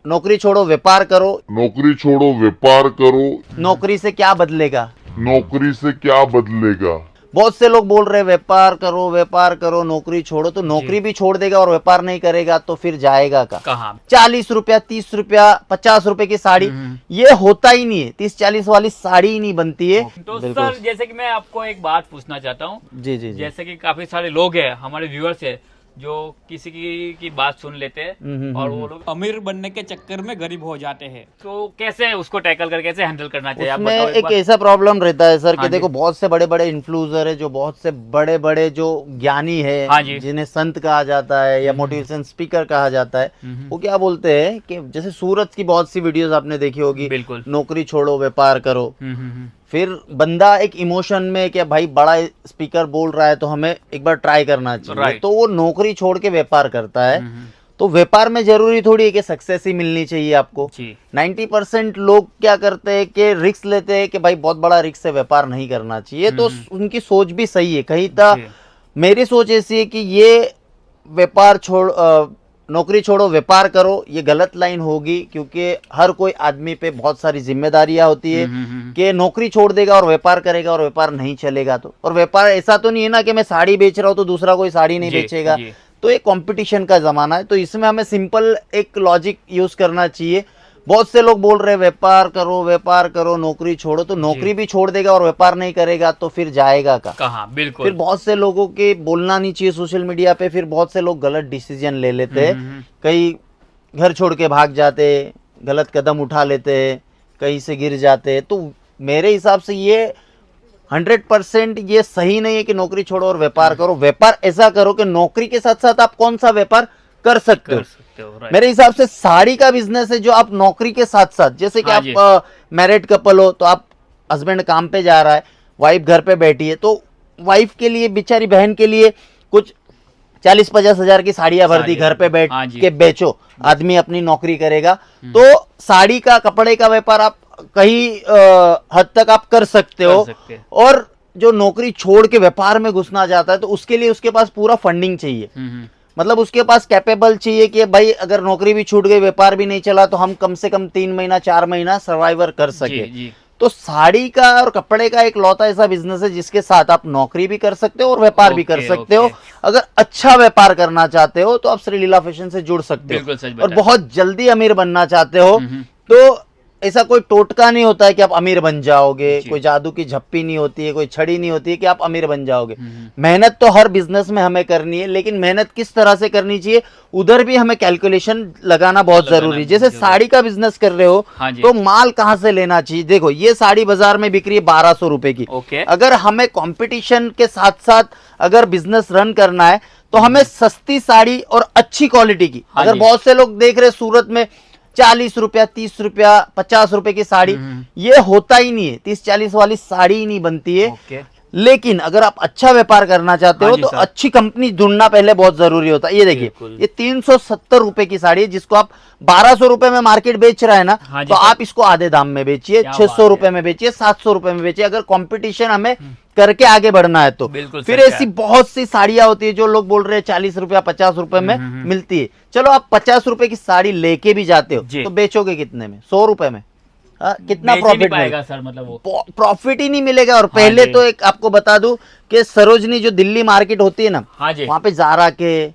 नौकरी छोड़ो व्यापार करो। नौकरी छोड़ो व्यापार करो। नौकरी से क्या बदलेगा? नौकरी से क्या बदलेगा? बहुत से लोग बोल रहे हैं व्यापार करो नौकरी छोड़ो, तो नौकरी भी छोड़ देगा और व्यापार नहीं करेगा तो फिर जाएगा कहाँ? 40 रुपया 30 रुपया 50 रुपए की साड़ी, ये होता ही नहीं है। 30-40 वाली साड़ी ही नहीं बनती है। तो बिल्कुल। सर जैसे कि मैं आपको एक बात पूछना चाहता हूँ, जी जी जी। जैसे कि काफी सारे लोग हैं हमारे व्यूअर्स है जो किसी की बात सुन लेते हैं और वो लोग अमीर बनने के चक्कर में गरीब हो जाते हैं। तो कैसे उसको टैकल कर कैसे हैंडल करना चाहिए आप उसमें बताओ एक ऐसा प्रॉब्लम रहता है सर हाँ कि देखो बहुत से बड़े बड़े इन्फ्लुएंसर है, जो बहुत से बड़े बड़े जो ज्ञानी हाँ जी। है, जिन्हें संत कहा जाता है या मोटिवेशन स्पीकर कहा जाता है, वो क्या बोलते हैं कि जैसे सूरज की बहुत सी वीडियोस आपने देखी होगी, बिल्कुल। नौकरी छोड़ो व्यापार करो। फिर बंदा एक इमोशन में कि भाई बड़ा स्पीकर बोल रहा है तो हमें एक बार ट्राई करना चाहिए, Right. तो वो नौकरी छोड़ के व्यापार करता है। तो व्यापार में जरूरी थोड़ी है कि सक्सेस ही मिलनी चाहिए आपको। जी 90% लोग क्या करते हैं कि रिस्क लेते हैं कि भाई बहुत बड़ा रिस्क से व्यापार नहीं करना चाहिए, तो उनकी सोच भी सही है कहीं तक। जी। मेरी सोच ऐसी है कि ये व्यापार नौकरी छोड़ो व्यापार करो, ये गलत लाइन होगी, क्योंकि हर कोई आदमी पे बहुत सारी जिम्मेदारियां होती है कि नौकरी छोड़ देगा और व्यापार करेगा और व्यापार नहीं चलेगा तो। और व्यापार ऐसा तो नहीं है ना कि मैं साड़ी बेच रहा हूँ तो दूसरा कोई साड़ी नहीं जी, बेचेगा। जी। तो ये कंपटीशन का जमाना है, तो इसमें हमें सिंपल एक लॉजिक यूज करना चाहिए। बहुत से लोग बोल रहे हैं व्यापार करो नौकरी छोड़ो, तो नौकरी भी छोड़ देगा और व्यापार नहीं करेगा तो फिर जाएगा कहाँ? बिल्कुल। फिर बहुत से लोगों के बोलना नहीं चाहिए सोशल मीडिया पे, फिर बहुत से लोग गलत डिसीजन ले लेते हैं, कई घर छोड़ के भाग जाते, गलत कदम उठा लेते हैं, कहीं से गिर जाते। तो मेरे हिसाब से ये 100% ये सही नहीं है कि नौकरी छोड़ो और व्यापार करो। व्यापार ऐसा करो कि नौकरी के साथ साथ आप कौन सा व्यापार कर सकते हो। right. मेरे हिसाब से साड़ी का बिजनेस है जो आप नौकरी के साथ साथ, जैसे कि हाँ जी। आप मैरिड कपल हो तो आप हस्बैंड काम पे जा रहा है, वाइफ घर पे बैठी है, तो वाइफ के लिए, बेचारी बहन के लिए कुछ 40-50 हजार की साड़ियां भर दी, घर पे बैठ हाँ जी। के बेचो, आदमी अपनी नौकरी करेगा। तो साड़ी का, कपड़े का व्यापार आप कहीं हद तक आप कर सकते हो। और जो नौकरी छोड़ के व्यापार में घुसना चाहता है तो उसके लिए उसके पास पूरा फंडिंग चाहिए, मतलब उसके पास कैपेबल चाहिए कि भाई अगर नौकरी भी छूट गई, व्यापार भी नहीं चला, तो हम कम से कम 3 महीना 4 महीना सर्वाइवर कर सके। जी। तो साड़ी का और कपड़े का एक लौता ऐसा बिजनेस है जिसके साथ आप नौकरी भी कर सकते हो और व्यापार भी कर सकते हो। अगर अच्छा व्यापार करना चाहते हो तो आप श्री लीला फैशन से जुड़ सकते बिल्कुल सच हो। और बताया। बहुत जल्दी अमीर बनना चाहते हो तो ऐसा कोई टोटका नहीं होता है कि आप अमीर बन जाओगे, कोई जादू की झप्पी नहीं होती है, कोई छड़ी नहीं होती है कि आप अमीर बन जाओगे। मेहनत तो हर बिजनेस में हमें करनी है, लेकिन मेहनत किस तरह से करनी चाहिए उधर भी हमें कैलकुलेशन लगाना बहुत जरूरी है। जैसे साड़ी का बिजनेस कर रहे हो हाँ जी। तो माल कहाँ से लेना चाहिए। देखो ये साड़ी बाजार में बिक रही है 1200 रुपए की। ओके। अगर हमें कंपटीशन के साथ साथ अगर बिजनेस रन करना है तो हमें सस्ती साड़ी और अच्छी क्वालिटी की, हाँ अगर जी। बहुत से लोग देख रहे सूरत में 40 रुपया 30 रुपया 50 रुपए की साड़ी, ये होता ही नहीं है। 30-40 वाली साड़ी ही नहीं बनती है। ओके। लेकिन अगर आप अच्छा व्यापार करना चाहते हाँ हो जी तो सर। अच्छी कंपनी ढूंढना पहले बहुत जरूरी होता है। ये देखिए बिल्कुल। ये 370 रुपए की साड़ी है जिसको आप 1200 रुपए में मार्केट बेच रहा है ना, हाँ जी तो सर। आप इसको आधे दाम में बेचिए, क्या 600 बात रुपए में बेचिए, 700 रुपए में बेचिए, अगर कंपटीशन हमें करके आगे बढ़ना है तो। बिल्कुल फिर सच ऐसी बहुत सी साड़ियां होती है जो लोग बोल रहे हैं 40 रुपया 50 रुपए में मिलती है। चलो आप 50 रुपए की साड़ी लेके भी जाते हो जी। तो बेचोगे कितने में? 100 रुपए में। कितना बेच ही नहीं प्रॉफिट पाएगा सर, मतलब वो प्रॉफिट ही नहीं मिलेगा। और पहले जी। तो एक आपको बता दूं कि सरोजनी जो दिल्ली मार्केट होती है ना, हाँ जी। वहां पे जारा के,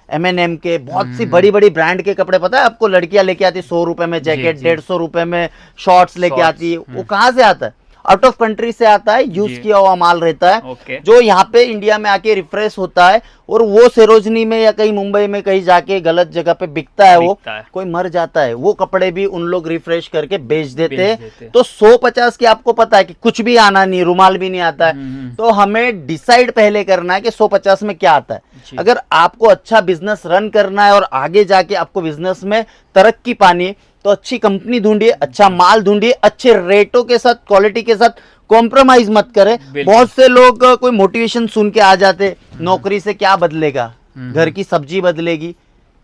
M&M के, बहुत सी बड़ी बड़ी ब्रांड के कपड़े, पता है आपको, लड़कियां लेके आती है 100 रुपए में जैकेट, जी। 150 रुपए में शॉर्ट्स लेके Shorts, आती है। वो कहाँ से आता है? आउट ऑफ कंट्री से आता है, यूज जी। किया हुआ माल रहता है ओके। जो यहाँ पे इंडिया में आके रिफ्रेश होता है और वो सरोजनी में या कहीं मुंबई में कहीं जाके गलत जगह पे बिकता है। वो बिकता है। कोई मर जाता है, वो कपड़े भी उन लोग रिफ्रेश करके बेच देते बेच हैं। देते हैं। तो 150 की आपको पता है कि कुछ भी आना नहीं, रुमाल भी नहीं आता है। तो हमें डिसाइड पहले करना है कि 150 में क्या आता है। जी। अगर आपको अच्छा बिजनेस रन करना है और आगे जाके आपको बिजनेस में तरक्की पानी है तो अच्छी कंपनी ढूंढिए, अच्छा माल ढूंढिए, अच्छे रेटों के साथ, क्वालिटी के साथ कॉम्प्रोमाइज मत करें। बिल्कुल। बहुत से लोग कोई मोटिवेशन सुन के आ जाते, नौकरी से क्या बदलेगा, घर की सब्जी बदलेगी,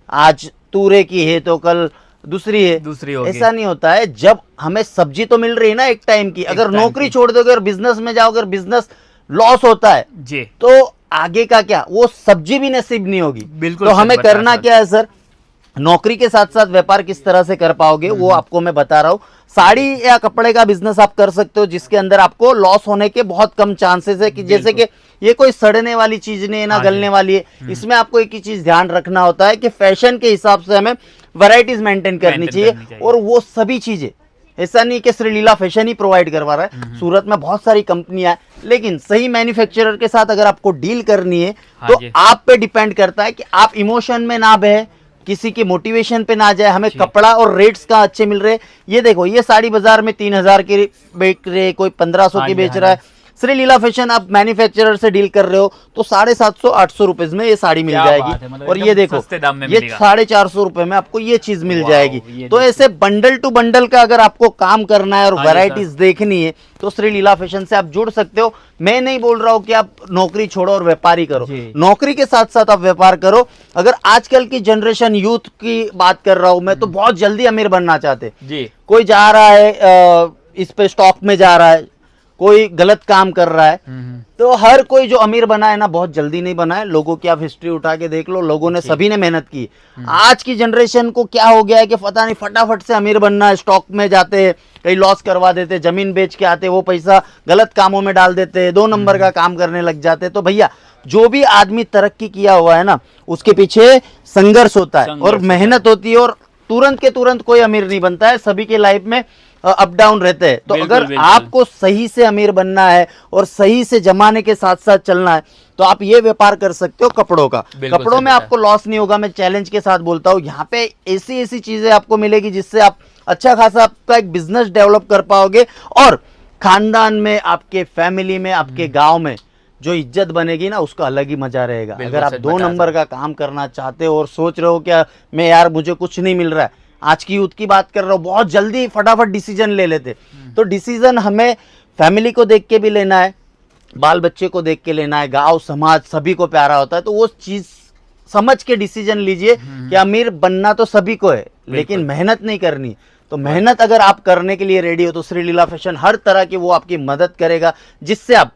आज तूरे की है तो कल दूसरी है, दूसरी होगी। ऐसा नहीं होता है। जब हमें सब्जी तो मिल रही है ना एक टाइम की, अगर टाइम नौकरी की। छोड़ दोगे और बिजनेस में जाओगे और बिजनेस लॉस होता है जी। तो आगे का क्या, वो सब्जी भी नसीब नहीं होगी। बिल्कुल तो सच हमें बताया करना सर। क्या है सर, नौकरी के साथ साथ व्यापार किस तरह से कर पाओगे वो आपको मैं बता रहा हूँ। साड़ी या कपड़े का बिजनेस आप कर सकते हो जिसके अंदर आपको लॉस होने के बहुत कम चांसेस है कि जैसे कि ये कोई सड़ने वाली चीज नहीं है ना गलने वाली है। इसमें आपको एक ही चीज ध्यान रखना होता है कि फैशन के हिसाब से हमें वैरायटीज मेंटेन करनी चाहिए और वो सभी चीजें ऐसा नहीं कि श्रीलीला फैशन ही प्रोवाइड करवा रहा है। सूरत में बहुत सारी कंपनियां हैं लेकिन सही मैन्युफैक्चरर के साथ अगर आपको डील करनी है तो आप पे डिपेंड करता है कि आप इमोशन में ना बहे, किसी की मोटिवेशन पे ना जाए, हमें कपड़ा और रेट्स का अच्छे मिल रहे। ये देखो ये साड़ी बाजार में 3000 की बेच रहे, कोई 1500 की बेच रहा है। श्रीलीला फैशन आप मैन्युफैक्चरर से डील कर रहे हो तो 750-800 रुपए में ये साड़ी मिल जाएगी। मतलब और ये देखो ये 450 रुपए में आपको ये चीज मिल जाएगी। तो ऐसे बंडल टू बंडल का अगर आपको काम करना है और वैरायटीज देखनी है तो श्रीलीला फैशन से आप जुड़ सकते हो। मैं नहीं बोल रहा हूँ कि आप नौकरी छोड़ो और व्यापारी करो, नौकरी के साथ साथ आप व्यापार करो। अगर आजकल की जनरेशन यूथ की बात कर रहा हूँ मैं तो बहुत जल्दी अमीर बनना चाहते जी। कोई जा रहा है इस पे स्टॉक में जा रहा है, कोई गलत काम कर रहा है। तो हर कोई जो अमीर बना है ना बहुत जल्दी नहीं बना है। लोगों की आप हिस्ट्री उठा के देख लो, लोगों ने सभी ने मेहनत की। आज की जनरेशन को क्या हो गया है कि पता नहीं फटाफट से अमीर बनना है, स्टॉक में जाते हैं, कहीं लॉस करवा देते, जमीन बेच के आते, वो पैसा गलत कामों में डाल देते, 2 नंबर का काम करने लग जाते। तो भैया जो भी आदमी तरक्की किया हुआ है ना उसके पीछे संघर्ष होता है और मेहनत होती है और तुरंत के तुरंत कोई अमीर नहीं बनता है, सभी के लाइफ में अप डाउन रहते हैं। तो अगर आपको सही से अमीर बनना है और सही से जमाने के साथ साथ चलना है तो आप ये व्यापार कर सकते हो कपड़ों का। कपड़ों में आपको लॉस नहीं होगा, मैं चैलेंज के साथ बोलता हूँ। यहाँ पे ऐसी चीजें आपको मिलेगी जिससे आप अच्छा खासा आपका एक बिजनेस डेवलप कर पाओगे और खानदान में, आपके फैमिली में, आपके गाँव में जो इज्जत बनेगी ना उसका अलग ही मजा रहेगा। अगर आप 2 नंबर का काम करना चाहते हो और सोच रहे हो क्या मैं यार मुझे कुछ नहीं मिल रहा है, आज की यूथ की बात कर रहा हूँ, बहुत जल्दी फटाफट डिसीजन ले लेते। तो डिसीजन हमें फैमिली को देख के भी लेना है, बाल बच्चे को देख के लेना है, गांव समाज सभी को प्यारा होता है। तो वो चीज समझ के डिसीजन लीजिए कि अमीर बनना तो सभी को है लेकिन मेहनत नहीं करनी। तो मेहनत अगर आप करने के लिए रेडी हो तो श्रीलीला फैशन हर तरह की वो आपकी मदद करेगा जिससे आप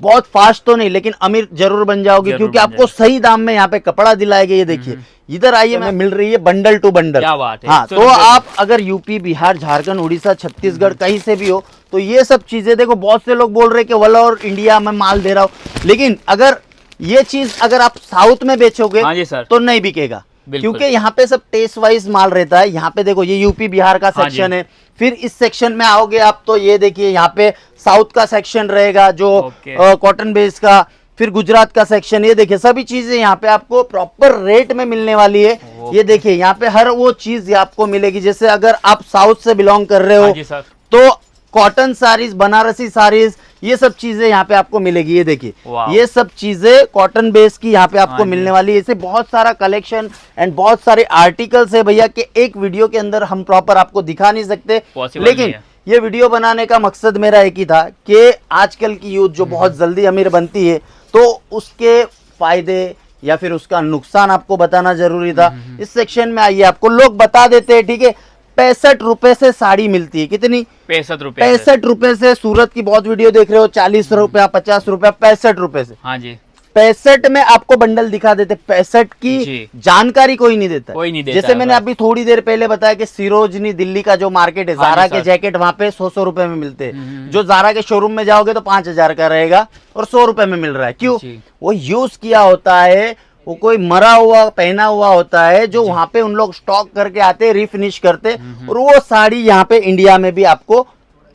बहुत फास्ट तो नहीं लेकिन अमीर जरूर बन जाओगे क्योंकि आपको सही दाम में यहाँ पे कपड़ा दिलाएंगे। ये देखिए इधर आइए, मैं मिल रही है बंडल टू बंडल। क्या बात है। हाँ तो आप अगर यूपी, बिहार, झारखंड, उड़ीसा, छत्तीसगढ़ कहीं से भी हो तो ये सब चीजें देखो। बहुत से लोग बोल रहे कि ऑल ओवर इंडिया में माल दे रहा हूँ लेकिन अगर ये चीज अगर आप साउथ में बेचोगे तो नहीं बिकेगा क्योंकि यहाँ पे सब टेस्ट वाइज माल रहता है। यहाँ पे देखो ये यूपी बिहार का सेक्शन है, फिर इस सेक्शन में आओगे आप तो ये देखिए यहाँ पे साउथ का सेक्शन रहेगा जो कॉटन बेस का, फिर गुजरात का सेक्शन। ये देखिए सभी चीजें यहाँ पे आपको प्रॉपर रेट में मिलने वाली है। ये देखिए यहाँ पे हर वो चीज आपको मिलेगी। जैसे अगर आप साउथ से बिलोंग कर रहे हो तो कॉटन साड़ीज, बनारसी साड़ीज, ये सब चीजें यहाँ पे आपको मिलेगी। ये देखिए ये सब चीजें कॉटन बेस की यहाँ पे आपको मिलने वाली है। ऐसे बहुत सारा कलेक्शन एंड बहुत सारे आर्टिकल्स है भैया कि एक वीडियो के अंदर हम प्रॉपर आपको दिखा नहीं सकते। लेकिन ये वीडियो बनाने का मकसद मेरा एक ही था कि आजकल की यूथ जो बहुत जल्दी अमीर बनती है तो उसके फायदे या फिर उसका नुकसान आपको बताना जरूरी था। इस सेक्शन में आइए, आपको लोग बता देते हैं ठीक है 65 रुपए से साड़ी मिलती है। कितनी? 65 रुपए। 65 रुपए से। सूरत की बहुत वीडियो देख रहे हो, 40 रुपया, 50 रुपया, 65 रुपए से। हाँ जी 65 में आपको बंडल दिखा देते। 65 की जानकारी कोई नहीं देता, कोई नहीं देता। जैसे मैंने अभी थोड़ी देर पहले बताया कि सिरोजनी दिल्ली का जो मार्केट है, जारा के जैकेट वहां पे 100 रुपए में मिलते हैं। जो जारा के शोरूम में जाओगे तो 5000 का रहेगा और 100 रुपए में मिल रहा है। क्यों? वो यूज किया होता है, वो कोई मरा हुआ पहना हुआ होता है जो वहां पे उन लोग स्टॉक करके आते, रिफिनिश करते और वो साड़ी यहाँ पे इंडिया में भी आपको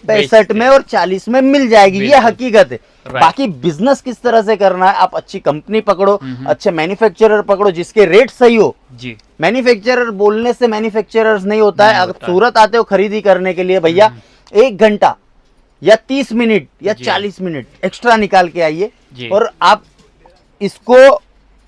65 में और 40 में मिल जाएगी। ये हकीकत है। बाकी बिजनेस किस तरह से करना है, आप अच्छी कंपनी पकड़ो, अच्छे मैन्युफैक्चरर पकड़ो जिसके रेट सही हो जी। मैन्युफैक्चरर बोलने से मैन्युफैक्चरर्स नहीं होता है। अगर सूरत आते हो खरीदी करने के लिए भैया 1 घंटा या 30 मिनट या 40 मिनट एक्स्ट्रा निकाल के आइए और आप इसको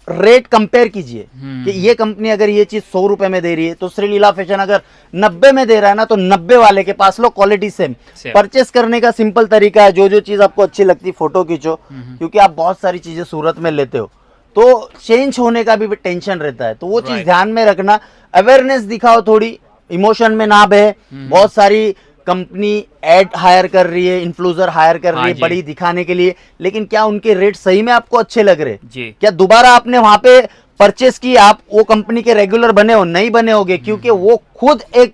रेट कंपेयर कीजिए कि ये कंपनी अगर ये चीज 100 रुपए में दे रही है तो श्रीलीला फैशन अगर 90 में दे रहा है ना तो 90 वाले के पास लो, क्वालिटी सेम। परचेस करने का सिंपल तरीका है, जो चीज आपको अच्छी लगती फोटो खींचो क्योंकि आप बहुत सारी चीजें सूरत में लेते हो तो चेंज होने का भी टेंशन रहता है। तो वो चीज ध्यान में रखना, अवेयरनेस दिखाओ, थोड़ी इमोशन में ना बहे। बहुत सारी कंपनी एड हायर कर रही है, इन्फ्लुएंसर हायर कर रही है बड़ी दिखाने के लिए, लेकिन क्या उनके रेट सही में आपको अच्छे लग रहे? क्या दोबारा आपने वहां पे परचेस की, आप वो कंपनी के रेगुलर बने हो नहीं बने होगे, क्योंकि वो खुद एक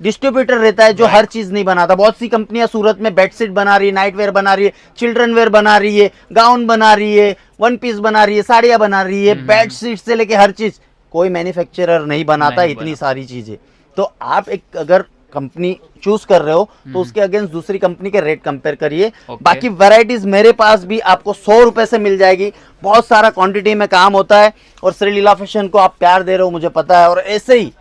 डिस्ट्रीब्यूटर रहता है जो हर चीज नहीं बनाता। बहुत सी कंपनियां सूरत में बेडशीट बना रही है, नाइट वेयर बना रही है, चिल्ड्रन वेयर बना रही है, गाउन बना रही है, वन पीस बना रही है, साड़ियां बना रही है, बेडशीट से लेके हर चीज। कोई मैन्युफैक्चरर नहीं बनाता नहीं इतनी सारी चीजें। तो आप एक अगर कंपनी चूज कर रहे हो तो उसके अगेंस्ट दूसरी कंपनी के रेट कंपेयर करिए। बाकी वैरायटीज मेरे पास भी आपको 100 रुपए से मिल जाएगी। बहुत सारा क्वांटिटी में काम होता है और श्री लीला फैशन को आप प्यार दे रहे हो, मुझे पता है। और ऐसे ही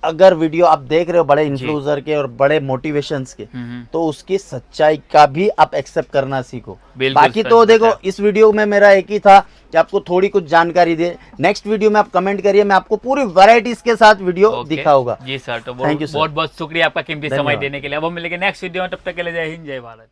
अगर वीडियो आप देख रहे हो बड़े इन्फ्लुएंसर के और बड़े मोटिवेशंस के, तो उसकी सच्चाई का भी आप एक्सेप्ट करना सीखो। बाकी तो देखो, इस वीडियो में मेरा एक ही था कि आपको थोड़ी कुछ जानकारी दे। नेक्स्ट वीडियो में आप कमेंट करिए, मैं आपको पूरी वैरायटीज के साथ वीडियो दिखाऊंगा। जी सर, तो Thank you, sir. बहुत बहुत शुक्रिया आपका कीमती समय धन्यवाद। देने के लिए। अब हम मिलेंगे नेक्स्ट वीडियो में, तब तक के लिए जय हिंद जय भारत।